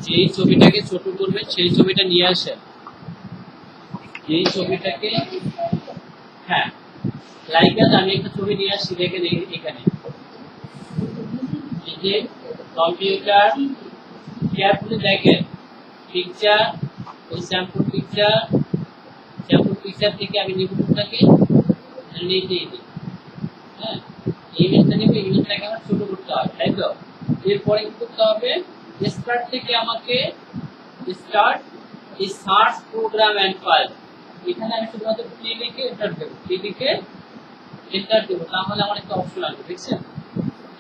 যেই ছবিটাকে ছোট করবেন সেই ছবিটা নিয়ে আসেন। যেই ছবিটাকে হ্যাঁ লাইক আমি একটা ছবি নিয়ে আসছি, দেখেন এখানে এই যে কম্পিউটার কেয়ারফুলি দেখেন পিকচার, ওই স্যাম্পল পিকচার থেকে আমি নিবন্ধটাকে নিয়ে দিই। হ্যাঁ ইমেজটা নিয়ে ইমেজটাকে আমার ছোট করতে হবে, তাই তো? এরপরে কি করতে হবে, স্টার্ট থেকে আমাকে স্টার্ট এই সার্চ প্রোগ্রাম এন্ড ফাইল, এখানে আমি শুধুমাত্র পি লিখে এন্টার দেব, তাহলে আমার একটা অপশন আসবে, দেখছেন?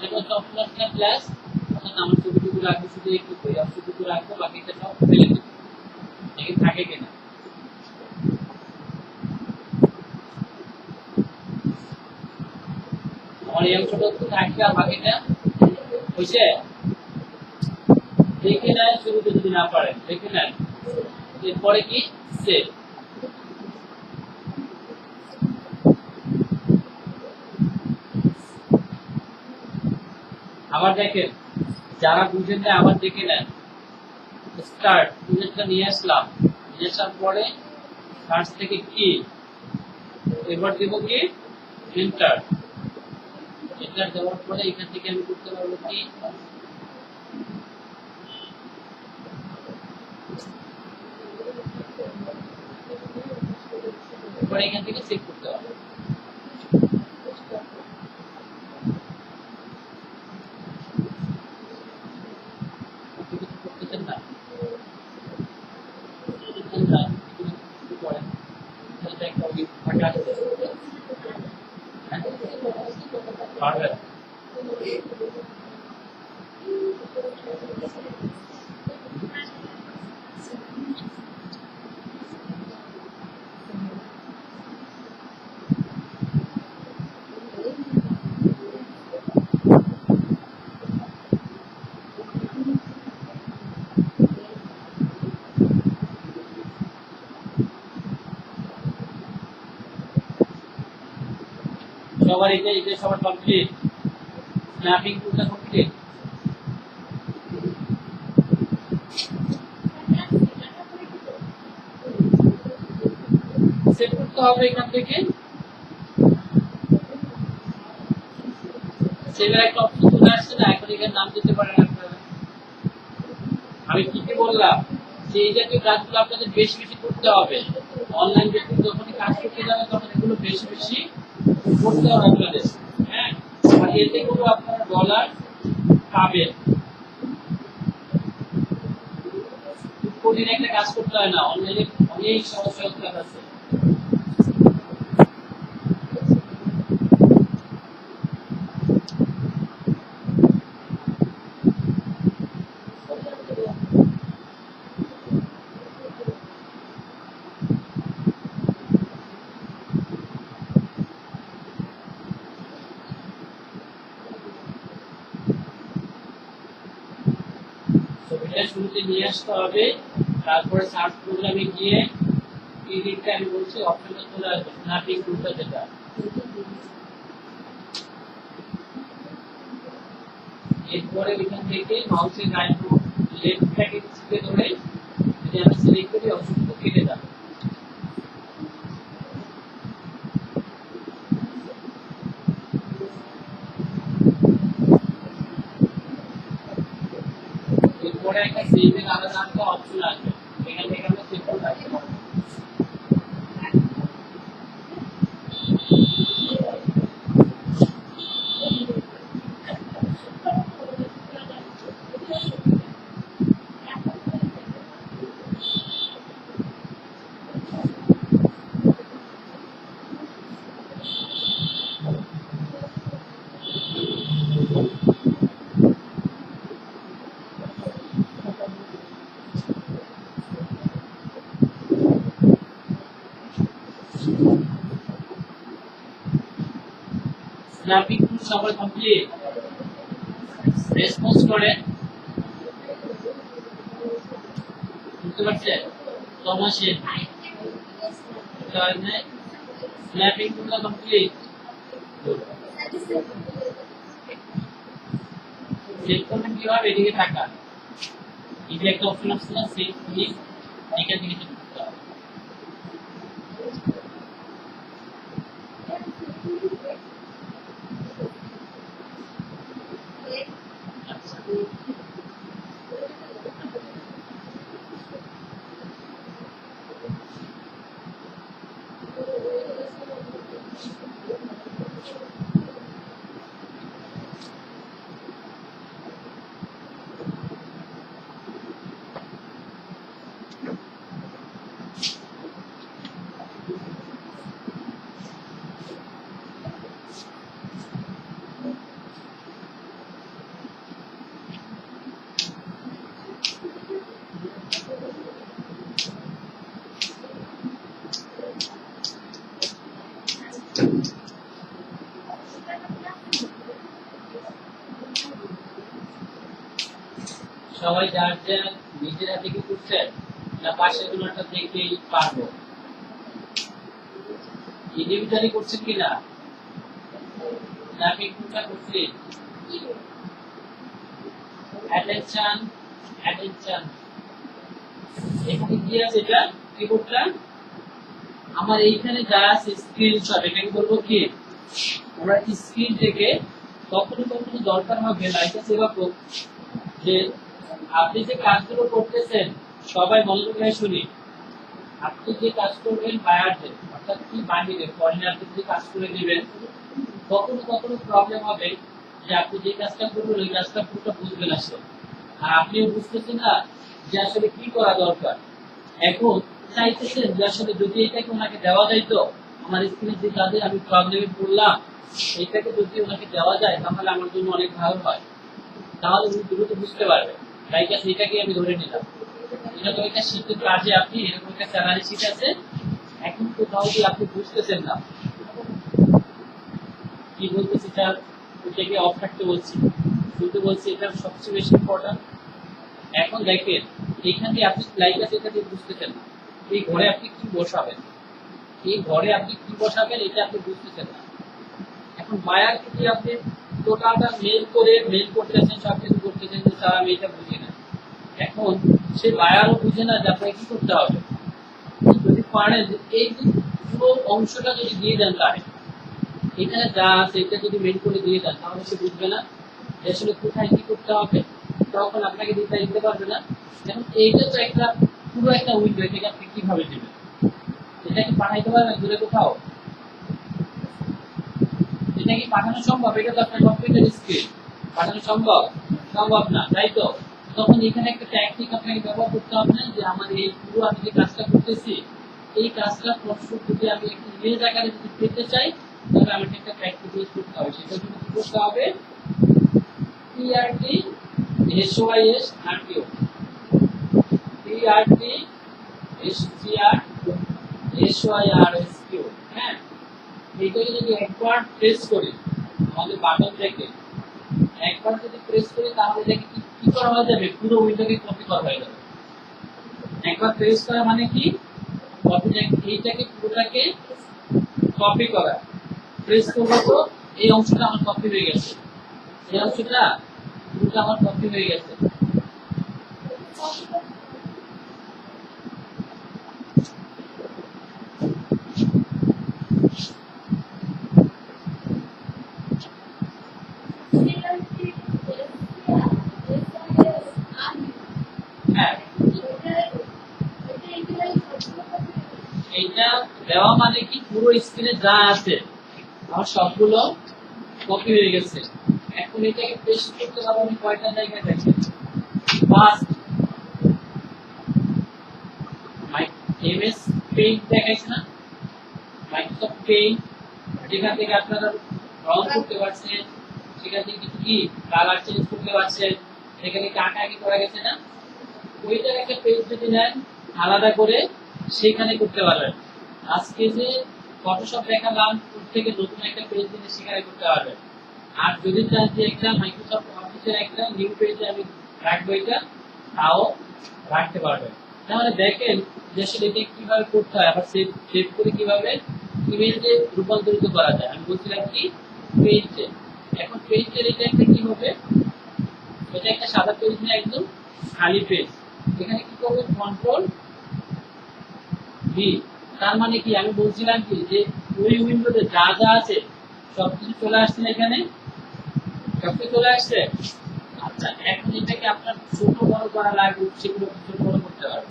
এটা একটা অপশন আসলে প্লাস, অর্থাৎ আমার ছবিটুকু রাখবো, শুধু একটু ওই অপশনটুকু রাখবো, বাকিটা সব ফেলে দেবো, দেখি থাকে কিনা। আমার এই অংশটা একটু থাকবে আর বাকিটা হয়েছে, দেখে নেন শুরুতে যদি না পারেন, দেখে নেন। এরপরে কি সেভ। আবার দেখেন, যারা বুঝেন না আবার দেখে নেন। স্টার্ট ইমেজটা নিয়ে আসলাম, নিয়ে আসার পরে সার্চ থেকে কি, এবার দেব কি এন্টার। এন্টার দেওয়ার পরে এখান থেকে আমি করতে পারবো কি, এবার এখান থেকে চেক করতে পারবো। করতেছেন না পারবেন। সবার এটা সবার কমপ্লিট, স্ন্যাপিং টুলটা কমপ্লিট। সেভ করতে হবে এখান থেকে, সেভের একটা অপশন চলে আসছে না, এখন এখানে নাম দিতে পারেন আপনারা। আমি কি বললাম যে এই জাতীয় কাজগুলো আপনাদের বেশি বেশি করতে হবে, অনলাইন ভিত্তিক যখন কাজ করতে যাবেন তখন এগুলো বেশি বেশি করতে হবে আপনাদের। হ্যাঁ, আর এতে করে আপনারা ডলার পাবেন। প্রতিদিন একটা কাজ করতে হয় না, অনলাইনে অনেক সহজ সহজ কাজ আছে। ছবিটা শুরুতে নিয়ে আসতে হবে, তারপরে সার্চ প্রোগ্রামে গিয়ে এই দিকটা আমি বলছি অপশনটা চলে আসবে, স্ন্যাপিং টুলটা যেটা। এরপরে এখান থেকে মাউসের রাইট লেফটটাকে চিপে ধরে যদি আমি সিলেক্ট করি অপশনটা কেটে যাবে। এরপরে একটা সেভের আলাদা একটা অপশন আসবে, এখান থেকে আমরা সেভ করে রাখতে পারবো। স্ন্যাপিং টুল সবার কমপ্লিট, রেসপন্স করেন, বুঝতে পারছেন? তমাশের স্ন্যাপিং টুলটা কমপ্লিট। চেক করবেন কিভাবে, এদিকে তাকান। এই যে একটা অপশন আসছে না সেভ ক্লিক, এখান থেকে চেক করতে হবে। আচ্ছা সবাই যার যার নিজেরা থেকে করছেন না পাশের গুলোটা দেখেই পারবো, ইন্ডিভিজুয়ালি করছেন কিনা না আমি কোনটা করছি? অ্যাটেনশন অ্যাটেনশন, এখানে কি আছে? এটা কিবোর্ডটা আমার এইখানে যা আছে স্ক্রিনশট, এটাকে বলবো কি আমরা স্ক্রিন থেকে কখনো কখনো দরকার হবে লাইকা সেবা যে আপনি যে কাজগুলো করতেছেন সবাই মনোযোগ দিয়ে শুনি। আপনি যে কাজ করবেন বায়ারদের অর্থাৎ কি বাহিরে ফরেনারদের যে কাজ করে দিবেন, কখনো কখনো প্রবলেম হবে যে আপনি যে কাজটা করবেন ওই কাজটা পুরোটা বুঝবেন না সে, আর আপনিও বুঝতেছেন না যে আসলে কি করা দরকার। এখন চাইতেছেন যে আসলে যদি এটাকে ওনাকে দেওয়া যায়, তো আমার স্ক্রিনে যে কাজে আমি প্রবলেমে পড়লাম এইটাকে যদি ওনাকে দেওয়া যায় তাহলে আমার জন্য অনেক ভালো হয়, তাহলে উনি দ্রুত বুঝতে পারবেন। তাই এটাকে আমি ধরে নিলাম। এরকম একটা শীতের কাজে আপনি এরকম একটা স্যালারি শীট আছে, এখন কোথাও দিয়ে আপনি বুঝতেছেন না কি বলতেছি, তার ওইটাকে অফ রাখতে বলছি, শুনতে বলছি, এটা সবচেয়ে বেশি ইম্পর্টেন্ট। এখন দেখেন এইখান দিয়ে আপনি লাইক আছে এটা দিয়ে বুঝতেছেন না, এই ঘরে আপনি কি বসাবেন, এই ঘরে আপনি কি বসাবেন এটা আপনি বুঝতেছেন না। এখন বায়ারকে কি আপনি টোটালটা মেল করতেছেন, সব কিছু করতেছেন যে স্যার আমি এটা বুঝি না। এখন সে বায়ারও বুঝে না যে আপনাকে কি করতে হবে। যদি পারেন এই যে পুরো অংশটা যদি দিয়ে দেন তাহলে এখানে যা আছে এটা যদি মেল করে দিয়ে দেন তাহলে সে বুঝবে না যে আসলে কোথায় কি করতে হবে, তখন আপনাকে দিতে পারবে না। এখন এইটা তো একটা পুরো একটা উইন্ডো, এটাকে আপনি কিভাবে দেবেন, এটা কি পাঠাইতে পারবেন দূরে কোথাও? এটা কি পাঠানো সম্ভব? এটা তো আপনার কম্পিউটার স্ক্রিন, পাঠানো সম্ভব সম্ভব না, তাই তো? তখন এখানে একটা টেকনিক আপনাকে ব্যবহার করতে হবে না যে আমার এই পুরো আমি যে কাজটা করতেছি এই কাজটা প্রস্তুত যদি আমি একটা ইমেজ আকারে যদি পেতে চাই তাহলে আমাকে একটা টেকনিক ইউজ করতে হবে। সেটা জন্য কি করতে হবে? PRT SOIS RTO, PRT SGR SOIRSQ. হ্যাঁ, এইটাকে যদি একবার প্রেস করি আমাদের বাটন থেকে একবার যদি প্রেস করি তাহলে এটাকে কি করা হয়ে যাবে, পুরো উইন্ডোকে কপি করা হয়ে যাবে। একবার প্রেস করা মানে কি, কপি, এইটাকে পুরোটাকে কপি করা। প্রেস করবো তো এই অংশটা আমার কপি হয়ে গেছে, এই অংশটা পুরোটা আমার কপি হয়ে গেছে। এইটা দেওয়া মানে কি পুরো স্ক্রিনে যা আছে আমার সবগুলো কপি হয়ে গেছে। এখন এটাকে পেস্ট করতে পারবো আমি কয়টা জায়গায় দেখেন। ফার্স্ট এমএস পেইন্ট দেখাইছে না, মাইক্রোসফট পেইন্ট, যেখান থেকে আপনারা রং করতে পারছেন, সেখান থেকে কিছু কি কালার চেঞ্জ করতে পারছেন, সেখানে আঁকাআঁকি করা গেছে না, ওইটার একটা পেজ যদি নেন আলাদা করে সেখানে করতে পারবেন। আজকে যে ফটোশপ দেখালাম ওর থেকে নতুন একটা পেজ দিলে সেখানে করতে পারবেন। আর যদি চান যে একটা মাইক্রোসফট অফিসের একটা নিউ পেজে আমি রাখবো এটা, তাও রাখতে পারবেন। তাহলে দেখেন যে আসলে এটা কিভাবে করতে হয়, আবার সেভ করে কিভাবে ইমেজে রূপান্তরিত করা যায়। আমি বলছিলাম কি পেজে, এখন পেজের এটা একটা কি হবে, এটা একটা সাদা পেজ না একদম খালি পেজ। এখানে কি করবে কন্ট্রোল ভি। তার মানে কি আমি বলছিলাম কি যে ওই উইন্ডোতে যা যা আছে সবকিছু চলে আসছে না, এখানে সবকিছু চলে আসছে। আচ্ছা এখন এটাকে আপনার ছোট বড় করা লাগবে, সেগুলো ছোট বড় করতে পারবে।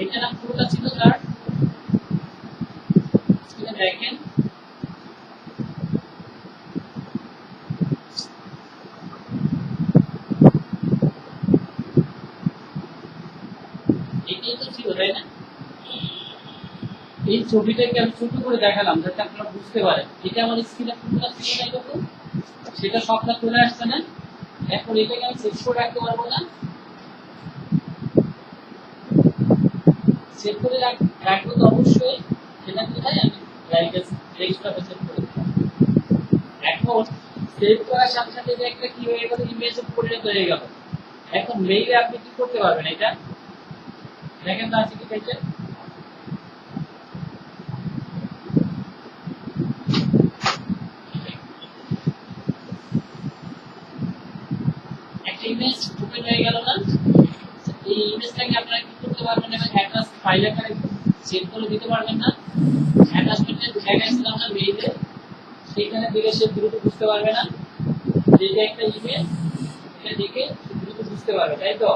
এটা না পুরোটা ছিল স্যার, দেখেন এটাই তো ছিল, তাই না? এই ছবিটাকে আমি ছোট করে দেখালাম যাতে আপনারা বুঝতে পারেন। এটা আমার স্ক্রিনে পুরোটা ছিল না এরকম, সেটা সবটা চলে আসছে না। এখন এটাকে আমি সেভ করে রাখতে পারবো না, সেভ করে রাখবো তো অবশ্যই। সেটা কোথায় আমি ডেস্কটপে সেভ করে দিলাম। এখন সেভ করার সাথে সাথে যে একটা কি হয়ে গেল, ইমেজ পরিণত হয়ে গেল। এখন মেইলে আপনি কি করতে পারবেন, এটা দেখেন তো আছে কি পেয়েছে। একটা ইমেজ ওপেন হয়ে গেল না? এই ইমেজটাকে আপনারা কি করতে পারবেন, এবং একটা ফাইল আকারে সেভ করে দিতে পারবেন না? অ্যাটাচমেন্টের জায়গায় ছিল আমরা মেইলে, সেখানে দিলে সে দ্রুত বুঝতে পারবে না যে এটা একটা ইমেজ, এটা দেখে দ্রুত বুঝতে পারবে, তাই তো?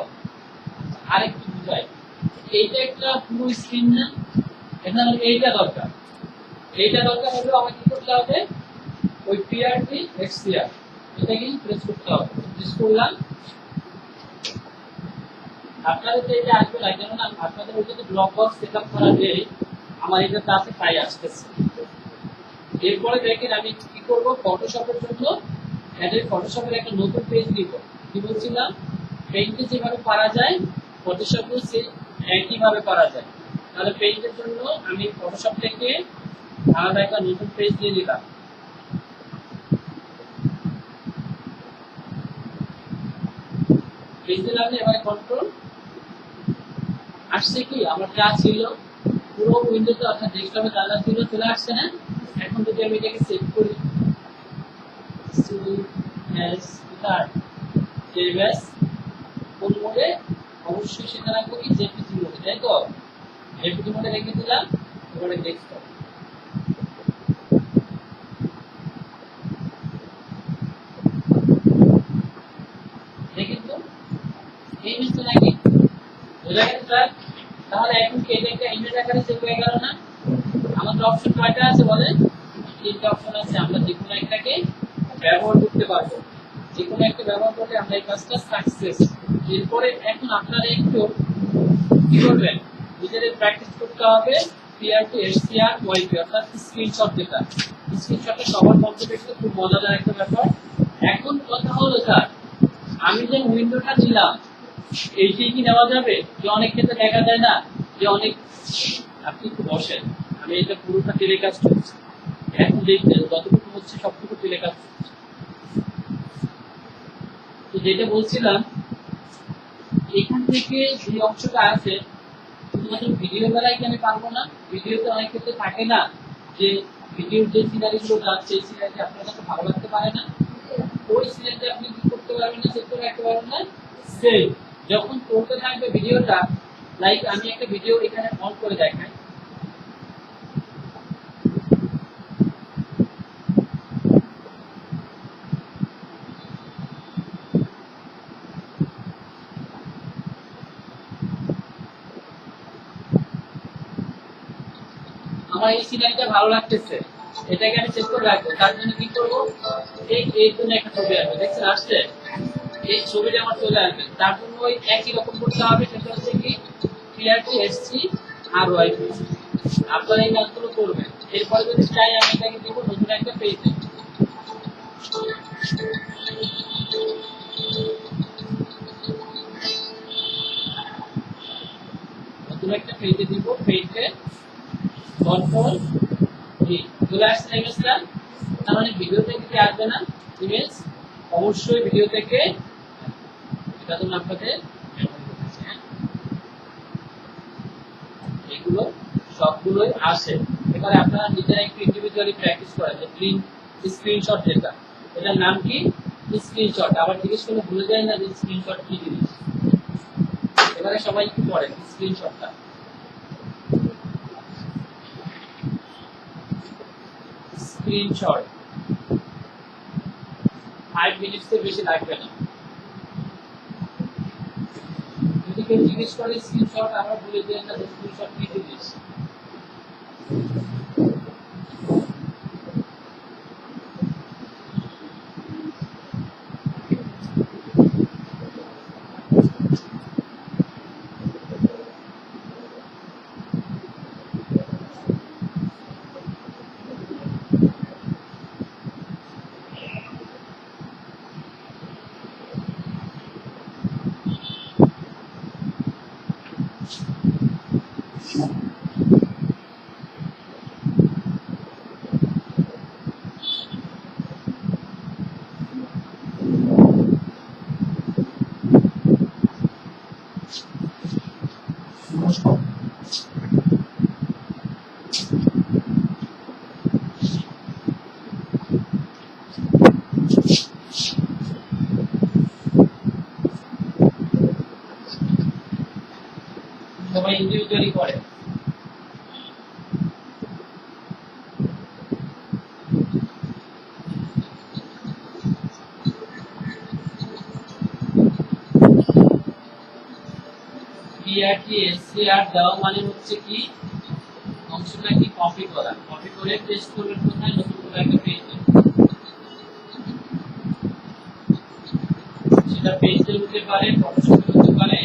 আরেকটু বুঝাই, এইটা একটা পুরো স্ক্রিন না, এখানে এইটা দরকার। এইটা দরকার হলে আমাকে কি করতে হবে, ওই পিআরটি এক্সপিআর এটাকে প্রেস করতে হবে। প্রেস করলাম, আপনাদের তো এটা আসবে না, কেননা আপনাদের ওইটাতে ব্লক বক্স সেট আপ করা যে আমার এটাতে আছে, তাই আসতেছে। এরপরে দেখেন আমি কি করব, ফটোশপের জন্য অ্যাডোব ফটোশপের একটা নতুন পেজ দিব। কি বলছিলাম, পেইন্টে যেভাবে করা যায় ফটোশপেও সে একইভাবে করা যায়। তাহলে পেইন্টের জন্য আমি ফটোশপ থেকে আলাদা একটা নতুন পেজ দিয়ে দিলাম। পেজ দিলাম, এবারে কন্ট্রোল আসছে কি আমার যা ছিল পুরো উইন্ডোতে অর্থাৎ ডেস্কটপে যা যা ছিল চলে আসছে না? এখন যদি আমি এটাকে সেভ করি, কোন মোডে, অবশ্যই সেটা রাখবো কি জেপিজি মোডে, তাই তো? জেপিজি মোডে রেখে দিলাম। এবারে ডেস্কটপ দেখেন তো এই জিনিসটা নাকি বোঝা গেছে স্যার? তাহলে এখন কি এটা একটা ইমেজ আকারে সেভ হয়ে গেল না? আমাদের অপশন কয়টা আছে বলেন? তিনটা অপশন আছে, আমরা যে কোনো একটাকে ব্যবহার করতে পারবো। যে কোনো একটা ব্যবহার করলে আমরা এই কাজটা সাকসেস। এরপরে এখন আপনারা একটু কি করবেন, নিজেদের প্র্যাকটিস করতে হবে পিআরটি এসসিআর ওয়াইপি অর্থাৎ স্ক্রিনশট যেটা। স্ক্রিনশটটা সবার মধ্যে দেখতে খুব মজাদার একটা ব্যাপার। এখন কথা হলো স্যার, আমি যে উইন্ডোটা নিলাম এইটাই কি নেওয়া যাবে? যে অনেক ক্ষেত্রে দেখা যায় না যে অনেক, আপনি একটু বসেন, আমি এটা পুরোটা টেলিকাস্ট করছি, এখন দেখবেন যতটুকু হচ্ছে সবটুকু টেলিকাস্ট করছি। তো যেটা বলছিলাম, এখান থেকে যে অংশটা আছে শুধুমাত্র ভিডিও বেলায় কি আমি পারবো না? ভিডিওতে অনেক ক্ষেত্রে থাকে না যে ভিডিওর যে সিনারি গুলো যাচ্ছে এই সিনারিটি আপনার কাছে ভালো লাগতে পারে না, ওই সিনারিটি আপনি কি করতে পারবেন না, সেভ করে রাখতে পারবেন না। সেভ যখন চলতে থাকবে ভিডিওটা, লাইক আমি একটা ভিডিও এখানে অন করে দেখাই, আমার এই সিনারিটা ভালো লাগতেছে, এটাকে আমি সেভ করে রাখবো। তার জন্য কি করবো, এই জন্য একটা ছবি আসবে, দেখছেন আসছে, এই ছবিটা আমার চলে আসবে। তার জন্য ওই একই রকম করতে হবে, সেটা হচ্ছে কি পিআরটি এসসি আর ওয়াইপি। আপনারা এই কাজগুলো করবেন। এরপরে যদি চাই আমি এটাকে দেবো নতুন একটা পেজে, নতুন একটা পেজে দিব, পেজে কন্ট্রোল ভি চলে আসছে ইমেজটা। তার মানে ভিডিও থেকে কি আসবে না ইমেজ? অবশ্যই ভিডিও থেকে, এটা জন্য আপনাদের এগুলো সবগুলোই আসে। এবারে আপনারা নিজেরা একটু ইন্ডিভিজুয়ালি প্র্যাকটিস করেন যে স্ক্রিনশট যেটা, এটার নাম কি? স্ক্রিনশট। আবার জিজ্ঞেস করলে ভুলে যায় না যে স্ক্রিনশট কি জিনিস। এবারে সবাই একটু পড়েন স্ক্রিনশটটা। স্ক্রিনশট 5 মিনিটসের বেশি লাগবে না। যদি কেউ জিজ্ঞেস করে স্ক্রিনশট, আমরা বলে দিই না যে স্ক্রিনশট কি জিনিস। সবাই ইন্ডিভিজুয়ালি করে। পিআরটি এসসিআর দেওয়া মানে হচ্ছে কি, অংশটা কি কপি করা, কপি করে পেস্ট করবেন কোথায়, নতুন করে একটা পেজে। সেটা পেজে হতে পারে, ফটোশপে হতে পারে।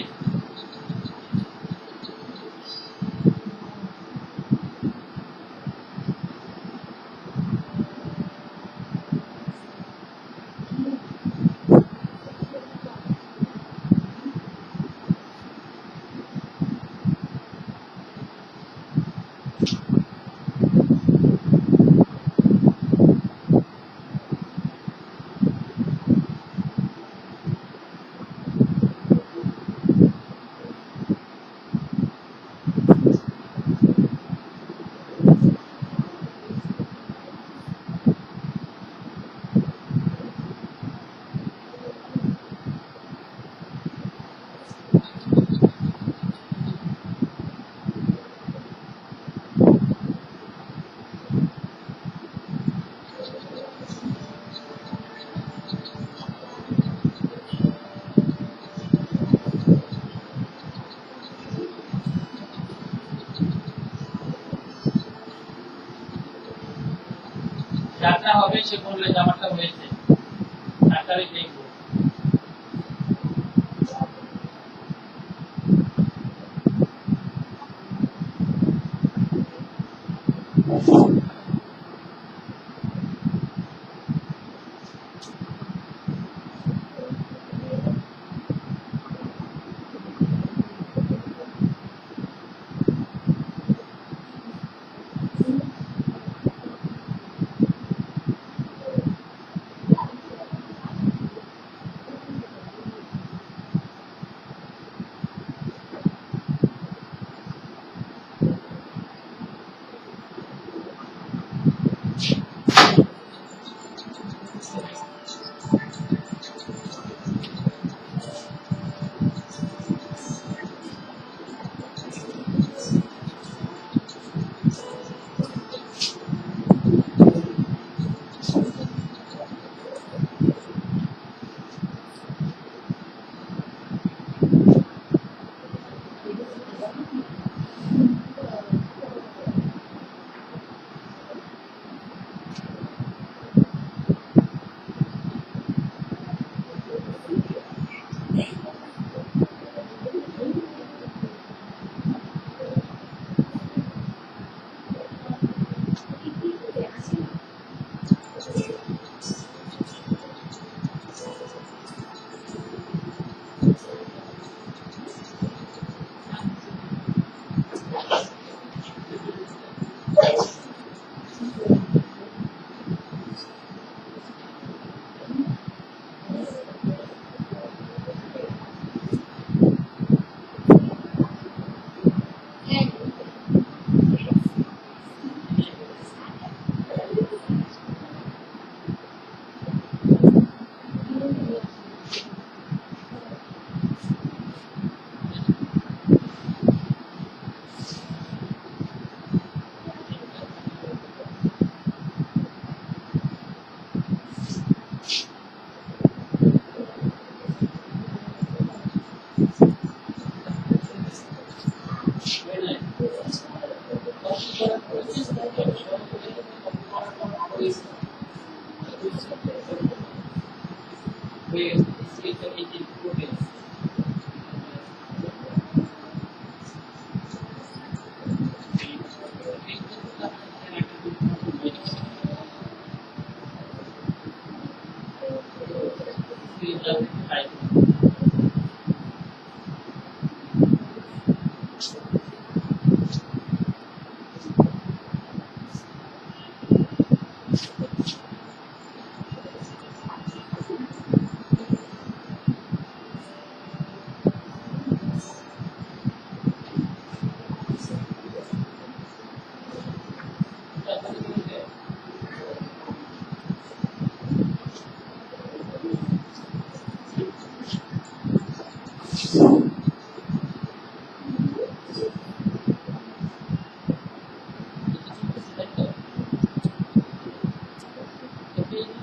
যারটা হবে সে বললে যে আমারটা হয়েছে, তারটা আমি দেখবো। হয়ে গেছে স্কেচটা এই যে করবে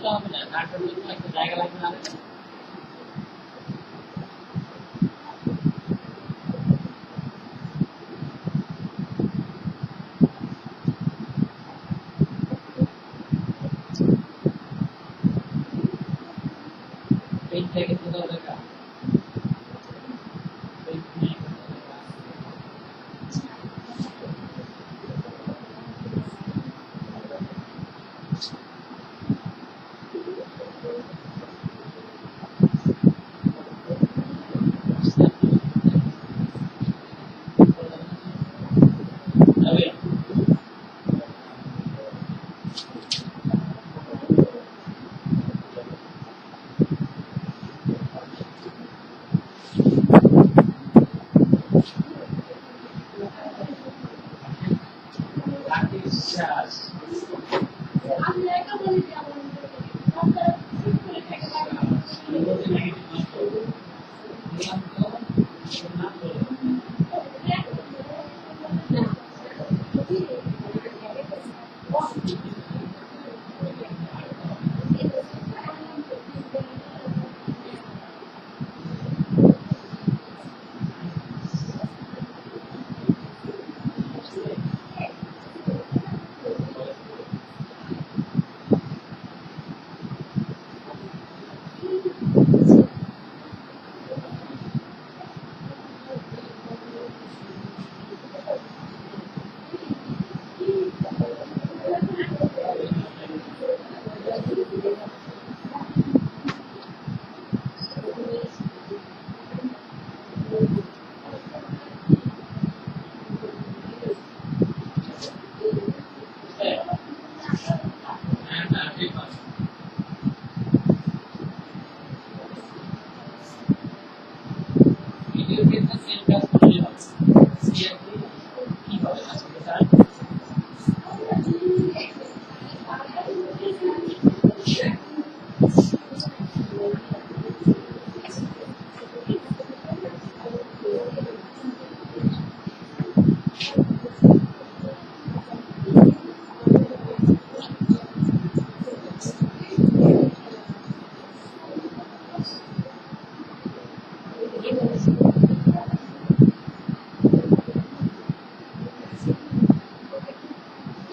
হবে না তার জন্য একটা জায়গা লাগবে না পেন থেকে তো দরকার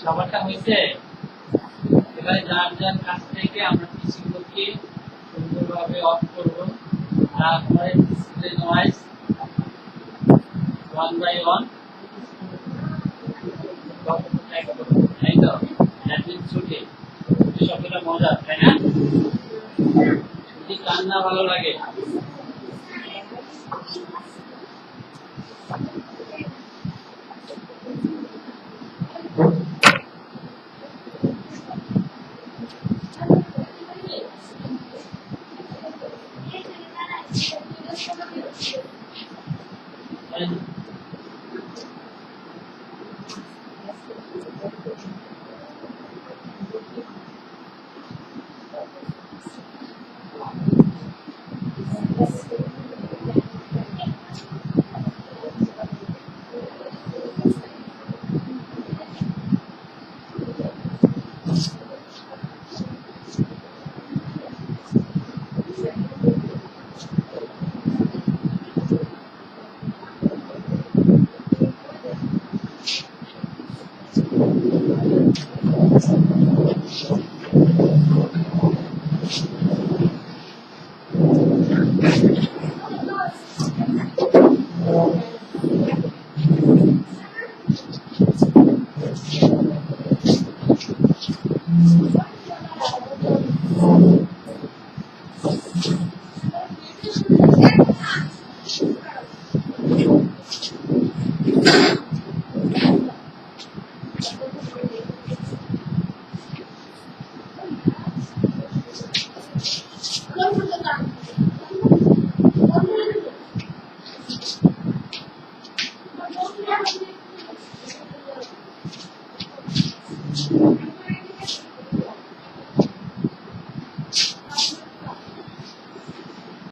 সবারটা হয়েছে এবারে যার যার কাছ থেকে আমরা পিসিগুলোকে সুন্দরভাবে অফ করব তারপরে ডিসপ্লে নয়েজ 1 বাই 1 তাই তো দ্যাট মিনস ছুটি সবটা মজা তাই না যদি কান্না ভালো লাগে